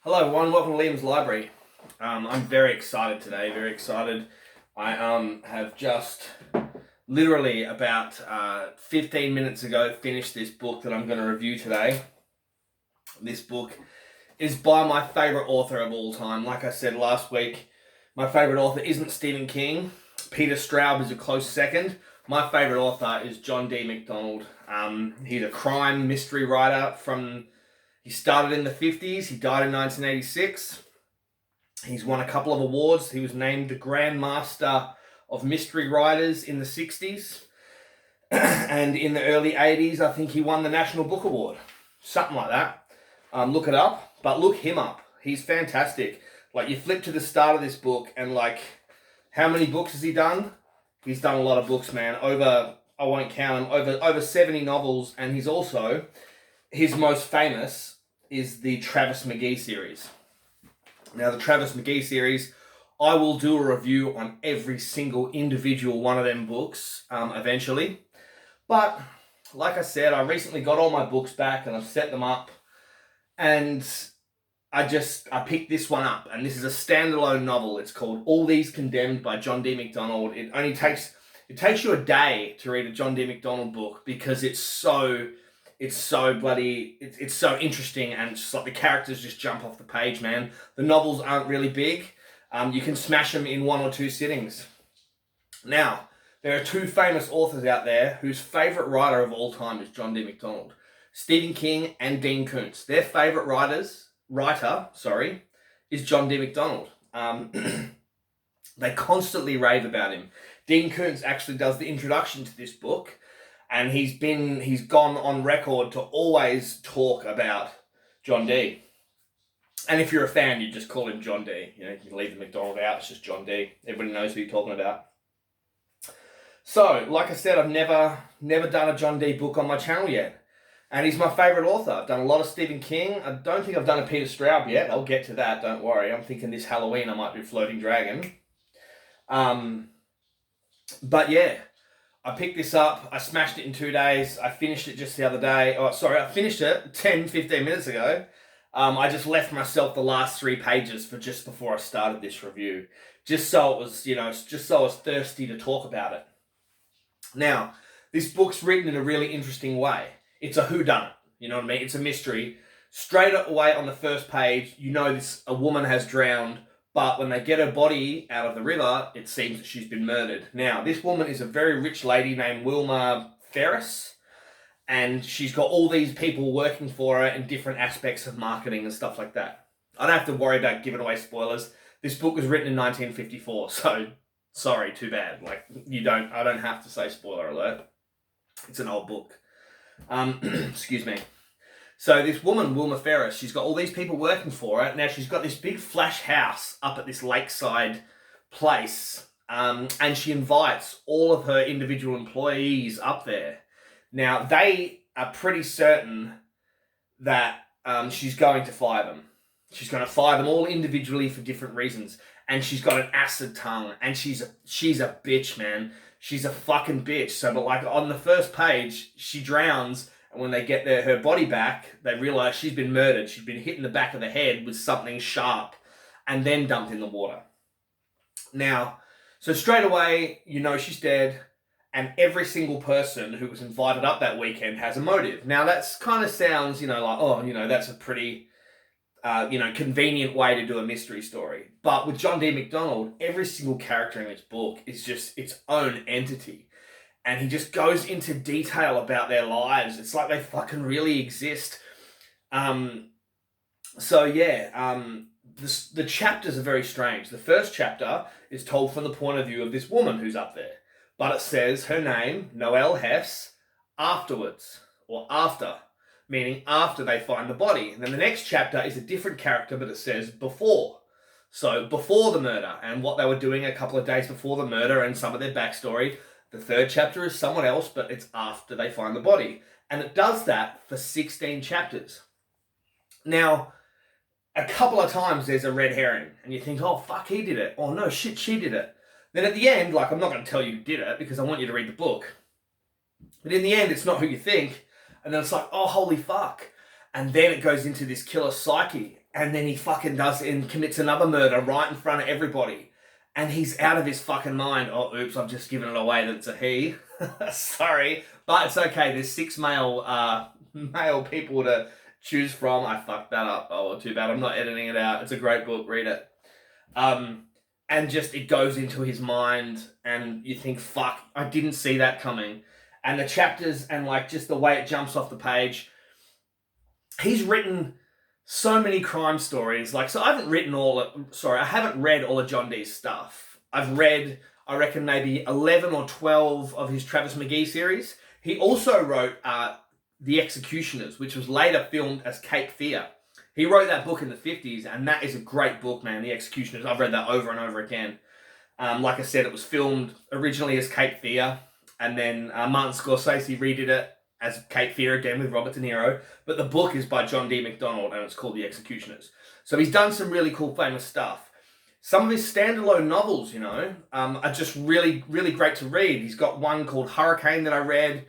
Hello everyone, welcome to Liam's Library. I'm very excited today, very excited. I have just literally about 15 minutes ago finished this book that I'm going to review today. This book is by my favourite author of all time. Like I said last week, my favourite author isn't Stephen King. Peter Straub is a close second. My favourite author is John D. MacDonald. He's a crime mystery writer He started in the 50s. He died in 1986. He's won a couple of awards. He was named the Grand Master of Mystery Writers in the 60s. And in the early 80s, I think he won the National Book Award. Something like that. Look it up. But look him up. He's fantastic. Like, you flip to the start of this book and, like, how many books has he done? He's done a lot of books, man. I won't count them, over 70 novels. And he's also, his most famous is the Travis McGee series. Now, the Travis McGee series, I will do a review on every single individual one of them books eventually. But, like I said, I recently got all my books back and I've set them up. And I picked this one up. And this is a standalone novel. It's called All These Condemned by John D. MacDonald. It takes you a day to read a John D. MacDonald book because it's so interesting, and just like the characters just jump off the page, man. The novels aren't really big. You can smash them in 1 or 2 sittings. Now, there are 2 famous authors out there whose favourite writer of all time is John D. MacDonald. Stephen King and Dean Koontz. Their favourite writer is John D. MacDonald. They constantly rave about him. Dean Koontz actually does the introduction to this book, and he's gone on record to always talk about John D. And if you're a fan, you just call him John D. You know, you can leave the MacDonald out, it's just John D. Everybody knows who you're talking about. So, like I said, I've never done a John D book on my channel yet. And he's my favourite author. I've done a lot of Stephen King. I don't think I've done a Peter Straub yet. I'll get to that, don't worry. I'm thinking this Halloween I might do Floating Dragon. But yeah, I picked this up. I smashed it in 2 days. I finished it just the other day. I finished it 10, 15 minutes ago. I just left myself the last 3 pages for just before I started this review. Just so I was thirsty to talk about it. Now, this book's written in a really interesting way. It's a whodunit, you know what I mean? It's a mystery. Straight away on the first page, you know a woman has drowned, but when they get her body out of the river, it seems that she's been murdered. Now, this woman is a very rich lady named Wilma Ferris, and she's got all these people working for her in different aspects of marketing and stuff like that. I don't have to worry about giving away spoilers. This book was written in 1954, so sorry, too bad. Like, I don't have to say spoiler alert. It's an old book. Excuse me. So this woman, Wilma Ferris, she's got all these people working for her. Now, she's got this big flash house up at this lakeside place, and she invites all of her individual employees up there. Now, they are pretty certain that she's going to fire them. She's going to fire them all individually for different reasons. And she's got an acid tongue, and she's a bitch, man. She's a fucking bitch. So, but like on the first page, she drowns, and when they get her body back, they realize she's been murdered. She's been hit in the back of the head with something sharp, and then dumped in the water. Now, so straight away, you know she's dead, and every single person who was invited up that weekend has a motive. Now, that's kind of sounds, like, oh, that's a pretty, convenient way to do a mystery story. But with John D. MacDonald, every single character in this book is just its own entity. And he just goes into detail about their lives. It's like they fucking really exist. The chapters are very strange. The first chapter is told from the point of view of this woman who's up there. But it says her name, Noelle Hess, afterwards, or after, meaning after they find the body. And then the next chapter is a different character, but it says before. So before the murder and what they were doing a couple of days before the murder and some of their backstory. The third chapter is someone else, but it's after they find the body. And it does that for 16 chapters. Now, a couple of times there's a red herring and you think, oh, fuck, he did it. Oh, no, shit, she did it. Then at the end, like, I'm not going to tell you who did it because I want you to read the book. But in the end, it's not who you think. And then it's like, oh, holy fuck. And then it goes into this killer psyche. and then he fucking does it and commits another murder right in front of everybody. And he's out of his fucking mind. Oh, oops, I've just given it away that it's a he. Sorry. But it's okay. There's 6 male people to choose from. I fucked that up. Oh, well, too bad. I'm not editing it out. It's a great book. Read it. And just it goes into his mind and you think, fuck, I didn't see that coming. And the chapters and like just the way it jumps off the page. He's written so many crime stories. Like, so I haven't read all of John Dee's stuff. I've read, I reckon, maybe 11 or 12 of his Travis McGee series. He also wrote The Executioners, which was later filmed as Cape Fear. He wrote that book in the 50s, and that is a great book, man, The Executioners. I've read that over and over again. Like I said, it was filmed originally as Cape Fear, and then Martin Scorsese redid it as Cape Fear again with Robert De Niro. But the book is by John D. MacDonald, and it's called The Executioners. So he's done some really cool, famous stuff. Some of his standalone novels, you know, are just really, really great to read. He's got one called Hurricane that I read,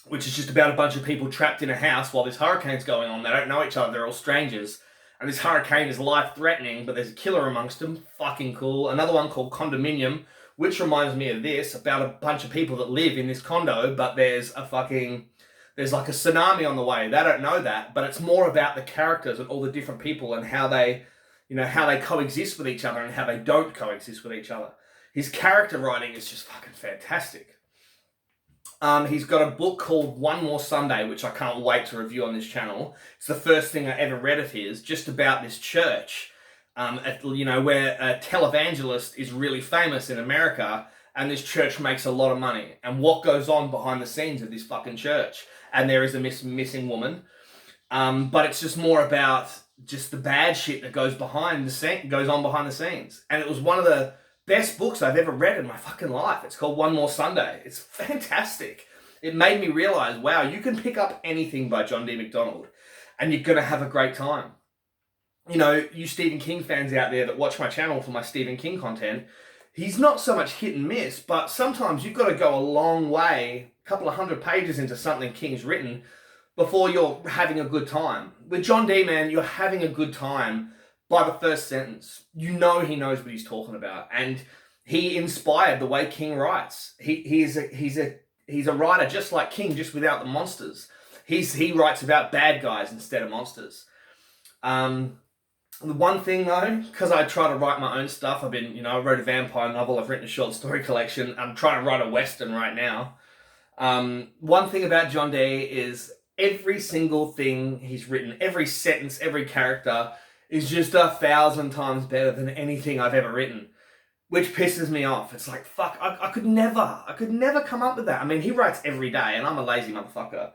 which is just about a bunch of people trapped in a house while this hurricane's going on. They don't know each other. They're all strangers. And this hurricane is life-threatening, but there's a killer amongst them. Fucking cool. Another one called Condominium, which reminds me of this, about a bunch of people that live in this condo, but there's like a tsunami on the way. They don't know that, but it's more about the characters and all the different people and how they coexist with each other and how they don't coexist with each other. His character writing is just fucking fantastic. He's got a book called One More Sunday, which I can't wait to review on this channel. It's the first thing I ever read of his, just about this church, where a televangelist is really famous in America, and this church makes a lot of money, and what goes on behind the scenes of this fucking church. And there is a missing woman, but it's just more about just the bad shit that goes on behind the scenes. And it was one of the best books I've ever read in my fucking life. It's called One More Sunday. It's fantastic. It made me realize, wow, you can pick up anything by John D. MacDonald and you're going to have a great time. You know, you Stephen King fans out there that watch my channel for my Stephen King content, he's not so much hit and miss, but sometimes you've got to go a long way, a couple of 100 pages into something King's written before you're having a good time. With John D, man, you're having a good time by the first sentence. You know he knows what he's talking about, and he inspired the way King writes. He's a writer just like King, just without the monsters. He writes about bad guys instead of monsters. The one thing though, because I try to write my own stuff, I wrote a vampire novel, I've written a short story collection, I'm trying to write a Western right now. One thing about John D is every single thing he's written, every sentence, every character is just 1,000 times better than anything I've ever written, which pisses me off. It's like, fuck, I could never come up with that. I mean, he writes every day, and I'm a lazy motherfucker.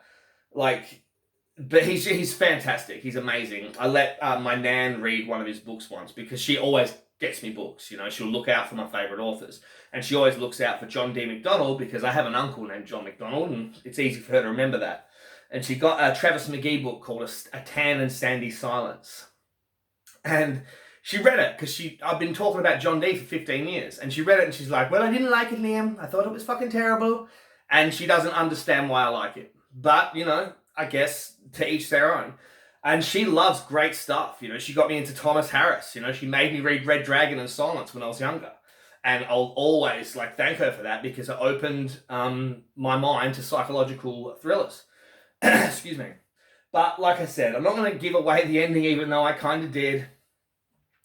But he's fantastic. He's amazing. I let my nan read one of his books once because she always gets me books. You know, she'll look out for my favourite authors. And she always looks out for John D. MacDonald because I have an uncle named John MacDonald, and it's easy for her to remember that. And she got a Travis McGee book called A Tan and Sandy Silence. And she read it because I've been talking about John D for 15 years. And she read it and she's like, well, I didn't like it, Liam. I thought it was fucking terrible. And she doesn't understand why I like it. But, you know, I guess to each their own. And she loves great stuff. You know, she got me into Thomas Harris. You know, she made me read Red Dragon and Silence when I was younger. And I'll always thank her for that because it opened my mind to psychological thrillers. Excuse me. But like I said, I'm not going to give away the ending even though I kind of did.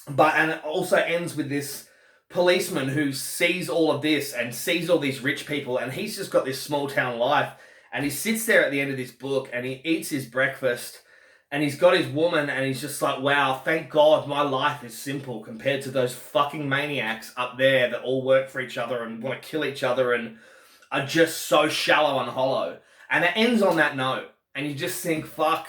And it also ends with this policeman who sees all of this and sees all these rich people, and he's just got this small town life. And he sits there at the end of this book and he eats his breakfast and he's got his woman and he's just like, wow, thank God my life is simple compared to those fucking maniacs up there that all work for each other and want to kill each other and are just so shallow and hollow. And it ends on that note. And you just think, fuck,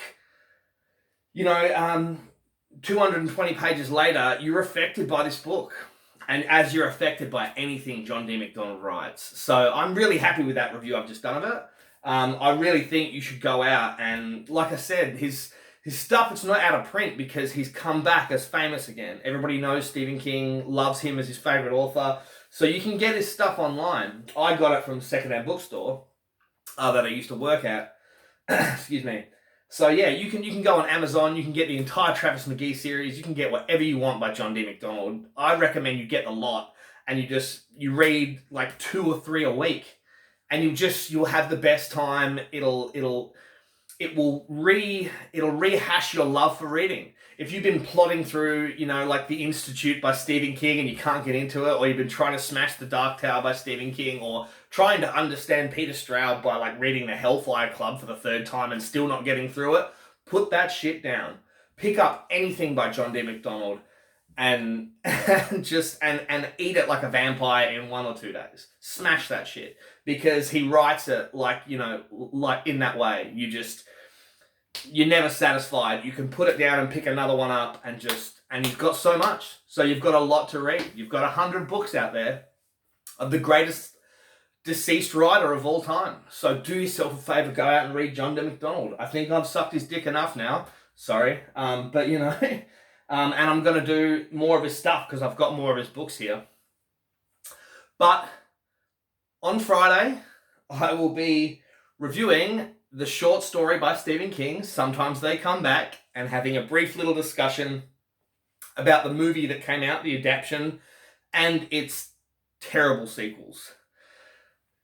220 pages later, you're affected by this book. And as you're affected by anything John D. MacDonald writes. So I'm really happy with that review I've just done of it. I really think you should go out and, like I said, his stuff, it's not out of print because he's come back as famous again. Everybody knows Stephen King, loves him as his favourite author. So you can get his stuff online. I got it from a secondhand bookstore that I used to work at. Excuse me. So yeah, you can go on Amazon, you can get the entire Travis McGee series, you can get whatever you want by John D. MacDonald. I recommend you get the lot and you read like 2 or 3 a week, and you'll have the best time. It'll rehash your love for reading. If you've been plodding through, like The Institute by Stephen King and you can't get into it, or you've been trying to smash The Dark Tower by Stephen King, or trying to understand Peter Straub by like reading The Hellfire Club for the 3rd time and still not getting through it, put that shit down. Pick up anything by John D. MacDonald and eat it like a vampire in 1 or 2 days. Smash that shit, because he writes it like in that way. You're never satisfied. You can put it down and pick another one up, and you've got so much. So you've got a lot to read. You've got 100 books out there of the greatest deceased writer of all time. So do yourself a favor, go out and read John D. MacDonald. I think I've sucked his dick enough now. Sorry. But and I'm going to do more of his stuff because I've got more of his books here. But on Friday, I will be reviewing the short story by Stephen King, Sometimes They Come Back, and having a brief little discussion about the movie that came out, the adaptation, and its terrible sequels.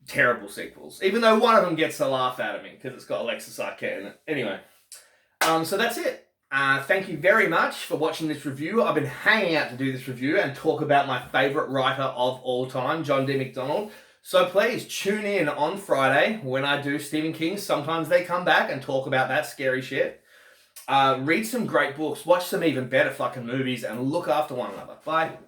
Terrible sequels. Even though one of them gets a laugh out of me because it's got Alexis Arquette in it. Anyway, so that's it. Thank you very much for watching this review. I've been hanging out to do this review and talk about my favourite writer of all time, John D. MacDonald. So please tune in on Friday when I do Stephen King's Sometimes They Come Back and talk about that scary shit. Read some great books, watch some even better fucking movies, and look after one another. Bye.